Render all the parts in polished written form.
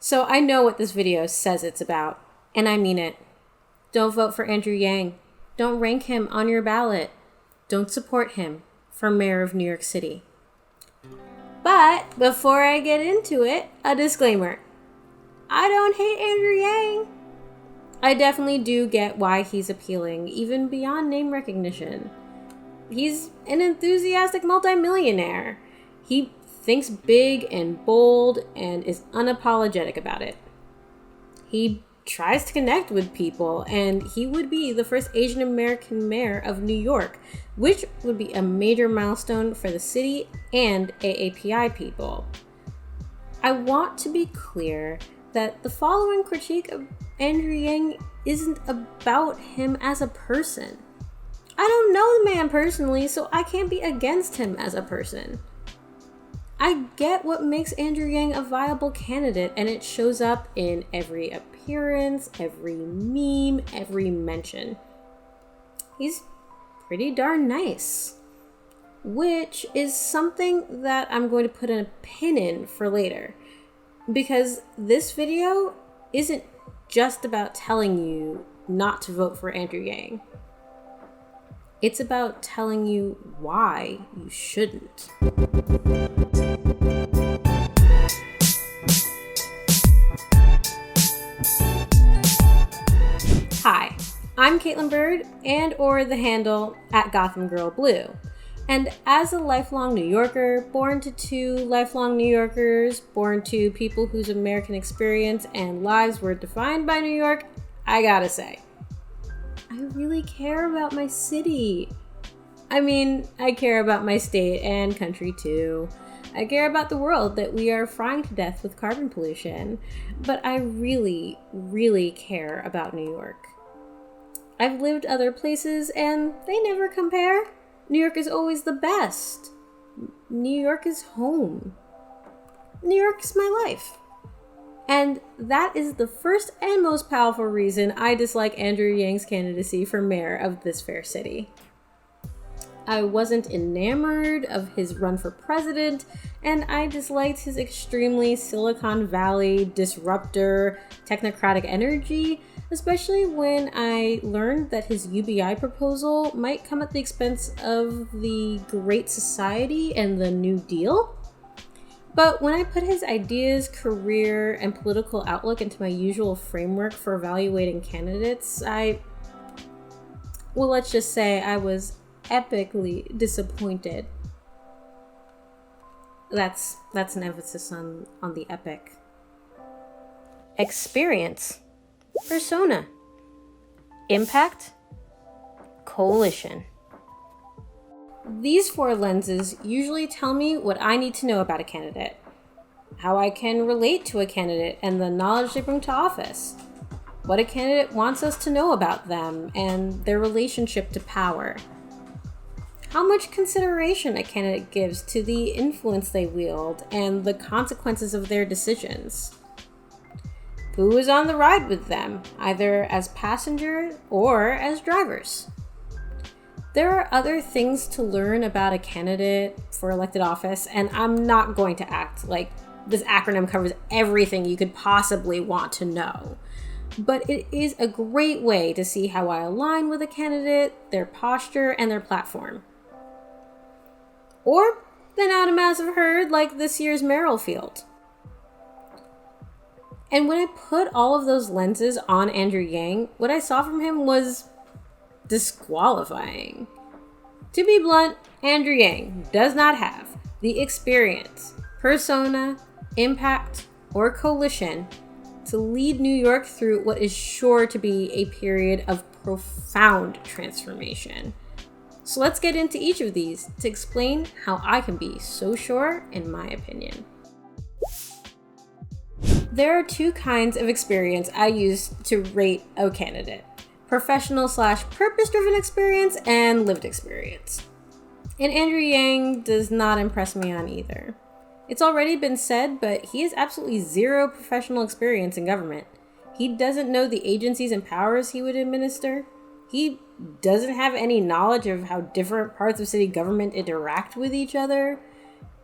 So I know what this video says it's about, and I mean it. Don't vote for Andrew Yang. Don't rank him on your ballot. Don't support him for mayor of New York City. But before I get into it, a disclaimer. I don't hate Andrew Yang. I definitely do get why he's appealing, even beyond name recognition. He's an enthusiastic multimillionaire. He thinks big and bold and is unapologetic about it. He tries to connect with people, and he would be the first Asian American mayor of New York, which would be a major milestone for the city and AAPI people. I want to be clear that the following critique of Andrew Yang isn't about him as a person. I don't know the man personally, so I can't be against him as a person. I get what makes Andrew Yang a viable candidate, and it shows up in every appearance, every meme, every mention. He's pretty darn nice, which is something that I'm going to put a pin in for later, because this video isn't just about telling you not to vote for Andrew Yang. It's about telling you why you shouldn't. Hi, I'm Kaitlin Byrd, and or the handle @GothamGirlBlue. And as a lifelong New Yorker, born to two lifelong New Yorkers, born to people whose American experience and lives were defined by New York, I gotta say, I really care about my city. I mean, I care about my state and country too. I care about the world that we are frying to death with carbon pollution. But I really, really care about New York. I've lived other places and they never compare. New York is always the best. New York is home. New York is my life. And that is the first and most powerful reason I dislike Andrew Yang's candidacy for mayor of this fair city. I wasn't enamored of his run for president, and I disliked his extremely Silicon Valley disruptor technocratic energy, especially when I learned that his UBI proposal might come at the expense of the Great Society and the New Deal. But when I put his ideas, career, and political outlook into my usual framework for evaluating candidates, let's just say I was epically disappointed. That's an emphasis on the epic. Experience. Persona. Impact. Coalition. These four lenses usually tell me what I need to know about a candidate, how I can relate to a candidate and the knowledge they bring to office, what a candidate wants us to know about them and their relationship to power, how much consideration a candidate gives to the influence they wield and the consequences of their decisions, who is on the ride with them, either as passengers or as drivers. There are other things to learn about a candidate for elected office, and I'm not going to act like this acronym covers everything you could possibly want to know. But it is a great way to see how I align with a candidate, their posture, and their platform. Or than out a massive herd like this year's mayoral field. And when I put all of those lenses on Andrew Yang, what I saw from him was disqualifying. To be blunt, Andrew Yang does not have the experience, persona, impact, or coalition to lead New York through what is sure to be a period of profound transformation. So let's get into each of these to explain how I can be so sure in my opinion. There are two kinds of experience I use to rate a candidate: professional/purpose-driven experience and lived experience. And Andrew Yang does not impress me on either. It's already been said, but he has absolutely zero professional experience in government. He doesn't know the agencies and powers he would administer. He doesn't have any knowledge of how different parts of city government interact with each other.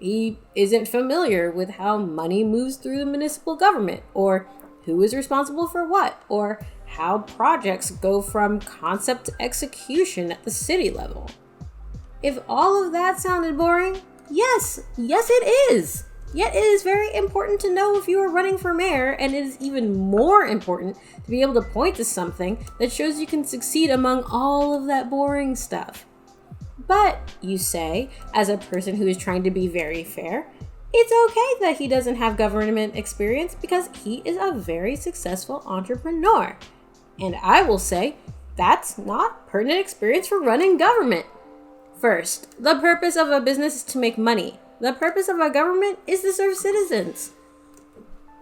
He isn't familiar with how money moves through the municipal government, or who is responsible for what, or how projects go from concept to execution at the city level. If all of that sounded boring, yes it is. Yet it is very important to know if you are running for mayor, and it is even more important to be able to point to something that shows you can succeed among all of that boring stuff. But, you say, as a person who is trying to be very fair, it's okay that he doesn't have government experience because he is a very successful entrepreneur. And I will say, that's not pertinent experience for running government. First, the purpose of a business is to make money. The purpose of a government is to serve citizens.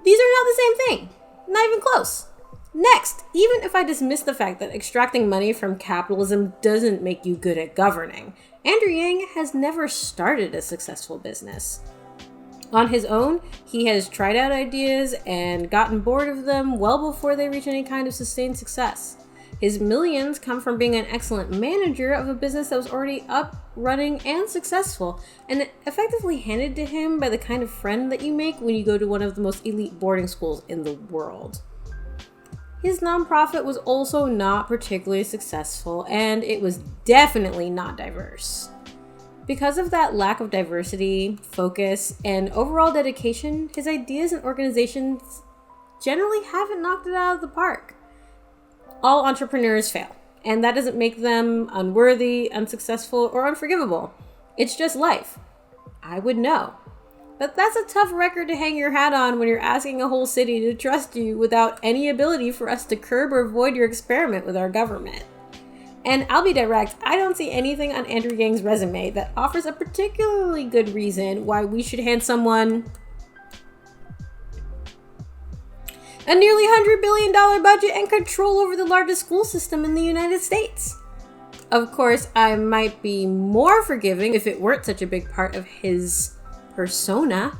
These are not the same thing. Not even close. Next, even if I dismiss the fact that extracting money from capitalism doesn't make you good at governing, Andrew Yang has never started a successful business. On his own, he has tried out ideas and gotten bored of them well before they reach any kind of sustained success. His millions come from being an excellent manager of a business that was already up, running, and successful, and effectively handed to him by the kind of friend that you make when you go to one of the most elite boarding schools in the world. His nonprofit was also not particularly successful, and it was definitely not diverse. Because of that lack of diversity, focus, and overall dedication, his ideas and organizations generally haven't knocked it out of the park. All entrepreneurs fail, and that doesn't make them unworthy, unsuccessful, or unforgivable. It's just life. I would know. But that's a tough record to hang your hat on when you're asking a whole city to trust you without any ability for us to curb or void your experiment with our government. And I'll be direct, I don't see anything on Andrew Yang's resume that offers a particularly good reason why we should hand someone a nearly $100 billion budget and control over the largest school system in the United States. Of course, I might be more forgiving if it weren't such a big part of his persona.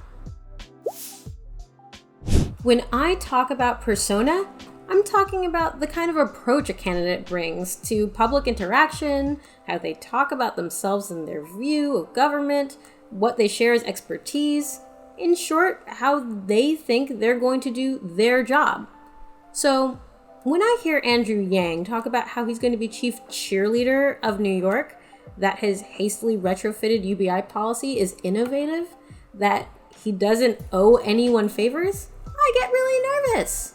When I talk about persona, I'm talking about the kind of approach a candidate brings to public interaction, how they talk about themselves and their view of government, what they share as expertise. In short, how they think they're going to do their job. So, when I hear Andrew Yang talk about how he's going to be chief cheerleader of New York, that his hastily retrofitted UBI policy is innovative, that he doesn't owe anyone favors, I get really nervous.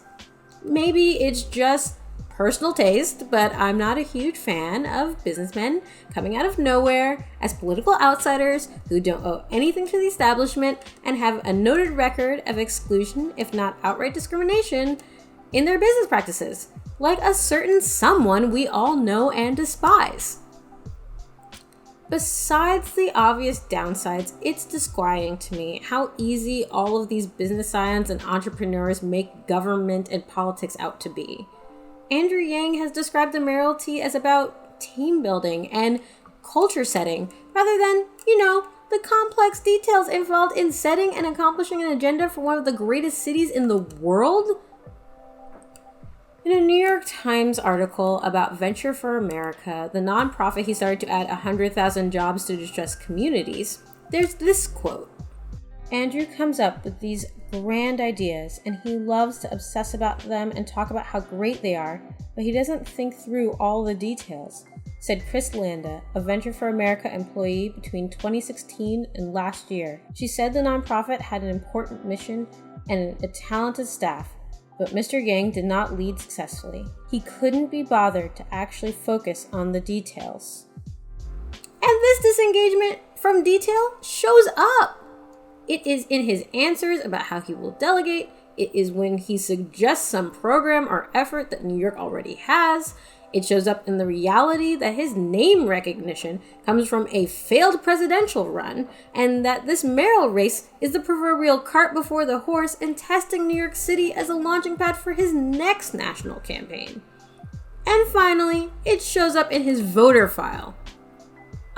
Maybe it's just personal taste, but I'm not a huge fan of businessmen coming out of nowhere as political outsiders who don't owe anything to the establishment and have a noted record of exclusion, if not outright discrimination, in their business practices, like a certain someone we all know and despise. Besides the obvious downsides, it's disquieting to me how easy all of these business scions and entrepreneurs make government and politics out to be. Andrew Yang has described the mayoralty as about team building and culture setting, rather than, the complex details involved in setting and accomplishing an agenda for one of the greatest cities in the world. In a New York Times article about Venture for America, the nonprofit he started to add 100,000 jobs to distressed communities, there's this quote. Andrew comes up with these grand ideas, and he loves to obsess about them and talk about how great they are, but he doesn't think through all the details, said Chris Landa, a Venture for America employee between 2016 and last year. She said the nonprofit had an important mission and a talented staff, but Mr. Yang did not lead successfully. He couldn't be bothered to actually focus on the details. And this disengagement from detail shows up. It is in his answers about how he will delegate. It is when he suggests some program or effort that New York already has. It shows up in the reality that his name recognition comes from a failed presidential run, and that this mayoral race is the proverbial cart before the horse in testing New York City as a launching pad for his next national campaign. And finally, it shows up in his voter file.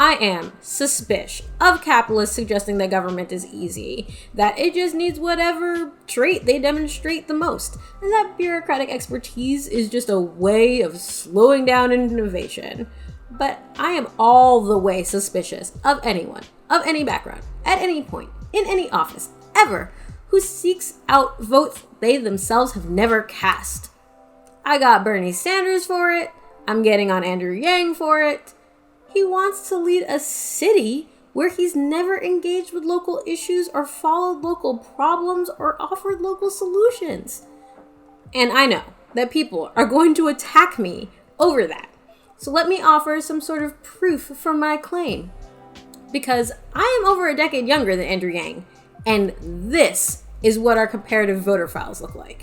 I am suspicious of capitalists suggesting that government is easy, that it just needs whatever trait they demonstrate the most, and that bureaucratic expertise is just a way of slowing down innovation. But I am all the way suspicious of anyone, of any background, at any point, in any office, ever, who seeks out votes they themselves have never cast. I got Bernie Sanders for it. I'm getting on Andrew Yang for it. He wants to lead a city where he's never engaged with local issues or followed local problems or offered local solutions. And I know that people are going to attack me over that. So let me offer some sort of proof for my claim. Because I am over a decade younger than Andrew Yang, and this is what our comparative voter files look like.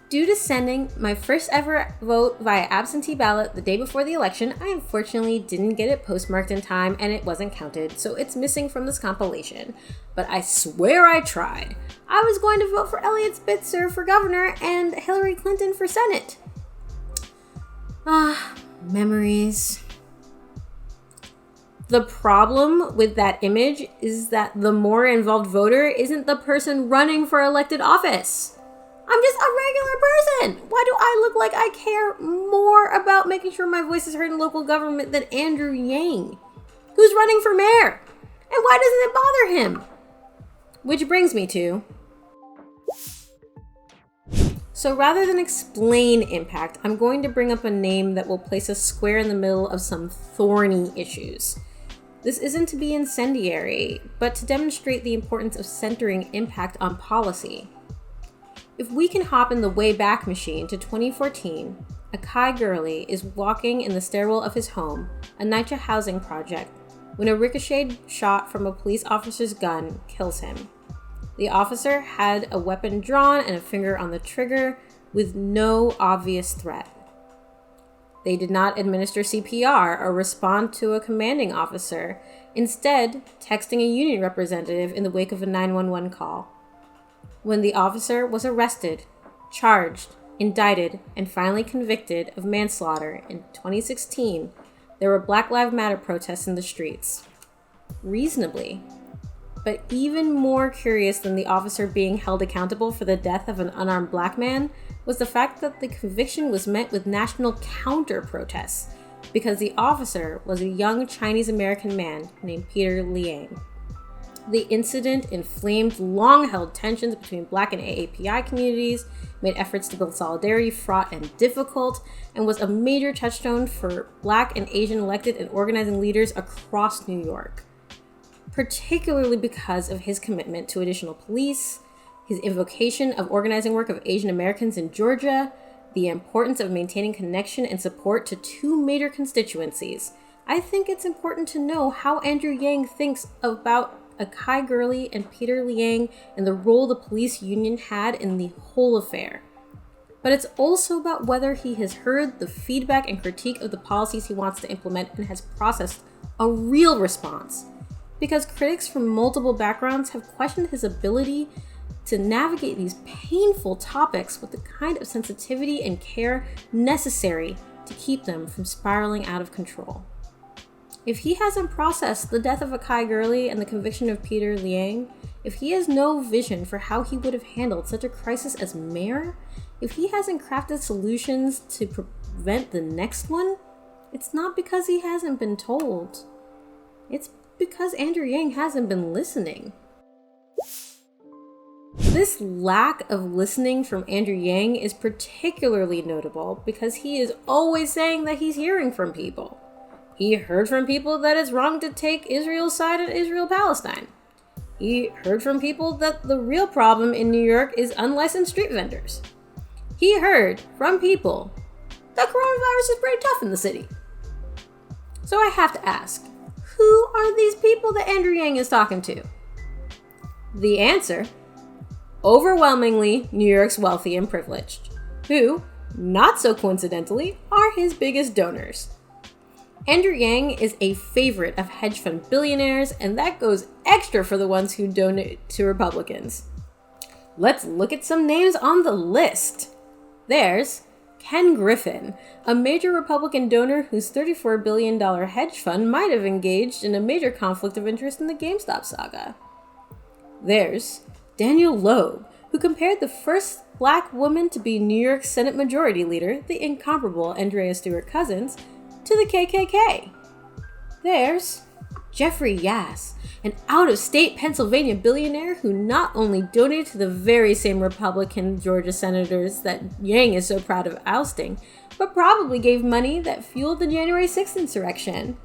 Due to sending my first ever vote via absentee ballot the day before the election, I unfortunately didn't get it postmarked in time and it wasn't counted, so it's missing from this compilation. But I swear I tried. I was going to vote for Eliot Spitzer for governor and Hillary Clinton for Senate. Memories. The problem with that image is that the more involved voter isn't the person running for elected office. I'm just a regular person. Why do I look like I care more about making sure my voice is heard in local government than Andrew Yang, who's running for mayor? And why doesn't it bother him? Which brings me to... So rather than explain impact, I'm going to bring up a name that will place us square in the middle of some thorny issues. This isn't to be incendiary, but to demonstrate the importance of centering impact on policy. If we can hop in the Wayback Machine to 2014, Akai Gurley is walking in the stairwell of his home, a NYCHA housing project, when a ricocheted shot from a police officer's gun kills him. The officer had a weapon drawn and a finger on the trigger with no obvious threat. They did not administer CPR or respond to a commanding officer, instead texting a union representative in the wake of a 911 call. When the officer was arrested, charged, indicted, and finally convicted of manslaughter in 2016, there were Black Lives Matter protests in the streets. Reasonably. But even more curious than the officer being held accountable for the death of an unarmed black man was the fact that the conviction was met with national counter-protests because the officer was a young Chinese-American man named Peter Liang. The incident inflamed long-held tensions between Black and AAPI communities, made efforts to build solidarity fraught and difficult, and was a major touchstone for Black and Asian elected and organizing leaders across New York, particularly because of his commitment to additional police, his invocation of organizing work of Asian Americans in Georgia, the importance of maintaining connection and support to two major constituencies. I think it's important to know how Andrew Yang thinks about Akai Gurley and Peter Liang and the role the police union had in the whole affair. But it's also about whether he has heard the feedback and critique of the policies he wants to implement and has processed a real response. Because critics from multiple backgrounds have questioned his ability to navigate these painful topics with the kind of sensitivity and care necessary to keep them from spiraling out of control. If he hasn't processed the death of Akai Gurley and the conviction of Peter Liang, if he has no vision for how he would have handled such a crisis as mayor, if he hasn't crafted solutions to prevent the next one, it's not because he hasn't been told. It's because Andrew Yang hasn't been listening. This lack of listening from Andrew Yang is particularly notable because he is always saying that he's hearing from people. He heard from people that it's wrong to take Israel's side in Israel-Palestine. He heard from people that the real problem in New York is unlicensed street vendors. He heard from people that coronavirus is pretty tough in the city. So I have to ask, who are these people that Andrew Yang is talking to? The answer, overwhelmingly New York's wealthy and privileged, who, not so coincidentally, are his biggest donors. Andrew Yang is a favorite of hedge fund billionaires, and that goes extra for the ones who donate to Republicans. Let's look at some names on the list. There's Ken Griffin, a major Republican donor whose $34 billion hedge fund might have engaged in a major conflict of interest in the GameStop saga. There's Daniel Loeb, who compared the first Black woman to be New York Senate Majority Leader, the incomparable Andrea Stewart Cousins, to the KKK. There's Jeffrey Yass, an out-of-state Pennsylvania billionaire who not only donated to the very same Republican Georgia senators that Yang is so proud of ousting, but probably gave money that fueled the January 6th insurrection.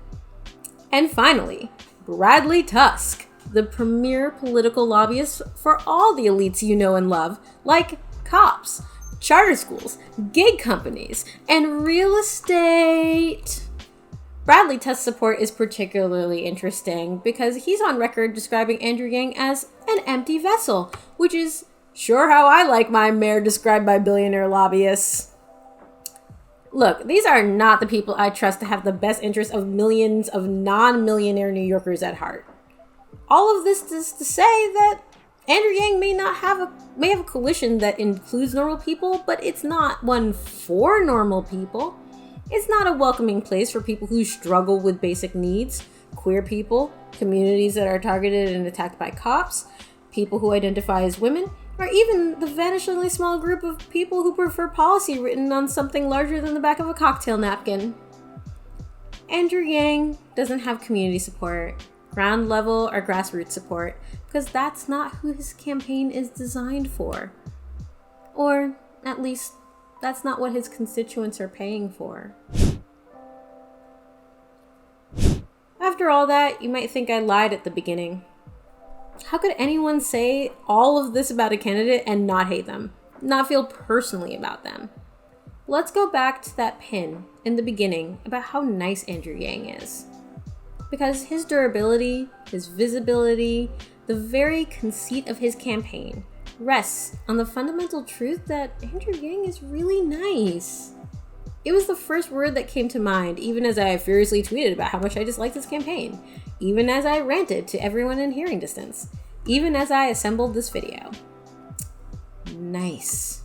And finally, Bradley Tusk, the premier political lobbyist for all the elites you know and love, like cops, charter schools, gig companies, and real estate. Bradley Tusk's support is particularly interesting because he's on record describing Andrew Yang as an empty vessel, which is sure how I like my mayor described by billionaire lobbyists. Look, these are not the people I trust to have the best interests of millions of non-millionaire New Yorkers at heart. All of this is to say that Andrew Yang may have a coalition that includes normal people, but it's not one for normal people. It's not a welcoming place for people who struggle with basic needs, queer people, communities that are targeted and attacked by cops, people who identify as women, or even the vanishingly small group of people who prefer policy written on something larger than the back of a cocktail napkin. Andrew Yang doesn't have community support, ground level or grassroots support, because that's not who his campaign is designed for. Or, at least, that's not what his constituents are paying for. After all that, you might think I lied at the beginning. How could anyone say all of this about a candidate and not hate them, not feel personally about them? Let's go back to that pin in the beginning about how nice Andrew Yang is. Because his durability, his visibility, the very conceit of his campaign rests on the fundamental truth that Andrew Yang is really nice. It was the first word that came to mind, even as I furiously tweeted about how much I disliked his campaign, even as I ranted to everyone in hearing distance, even as I assembled this video. Nice.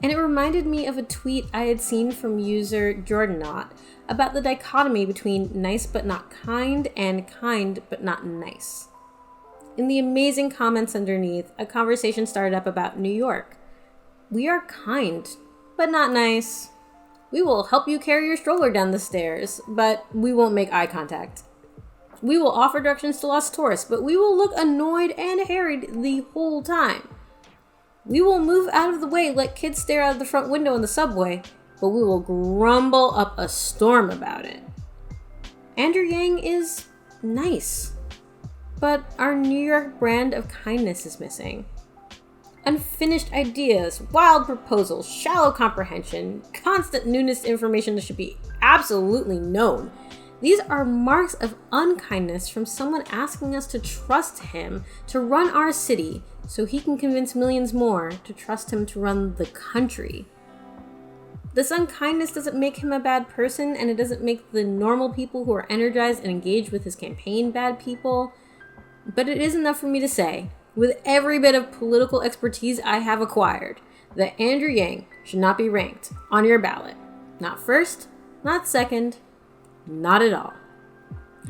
And it reminded me of a tweet I had seen from user Jordanot about the dichotomy between nice but not kind and kind but not nice. In the amazing comments underneath, a conversation started up about New York. We are kind, but not nice. We will help you carry your stroller down the stairs, but we won't make eye contact. We will offer directions to lost tourists, but we will look annoyed and harried the whole time. We will move out of the way, let kids stare out of the front window in the subway, but we will grumble up a storm about it. Andrew Yang is nice. But our New York brand of kindness is missing. Unfinished ideas, wild proposals, shallow comprehension, constant newness information that should be absolutely known. These are marks of unkindness from someone asking us to trust him to run our city so he can convince millions more to trust him to run the country. This unkindness doesn't make him a bad person, and it doesn't make the normal people who are energized and engaged with his campaign bad people. But it is enough for me to say, with every bit of political expertise I have acquired, that Andrew Yang should not be ranked on your ballot. Not first, not second, not at all.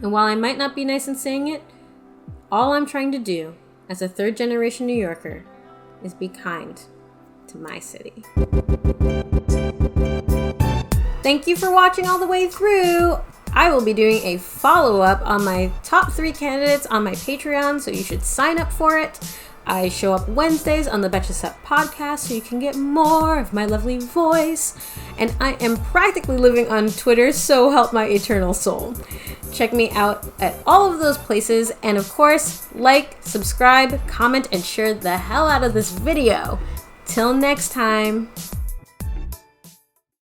And while I might not be nice in saying it, all I'm trying to do as a third-generation New Yorker is be kind to my city. Thank you for watching all the way through. I will be doing a follow-up on my top 3 candidates on my Patreon, so you should sign up for it. I show up Wednesdays on the Betches Up podcast, so you can get more of my lovely voice. And I am practically living on Twitter, so help my eternal soul. Check me out at all of those places, and of course, like, subscribe, comment, and share the hell out of this video. Till next time.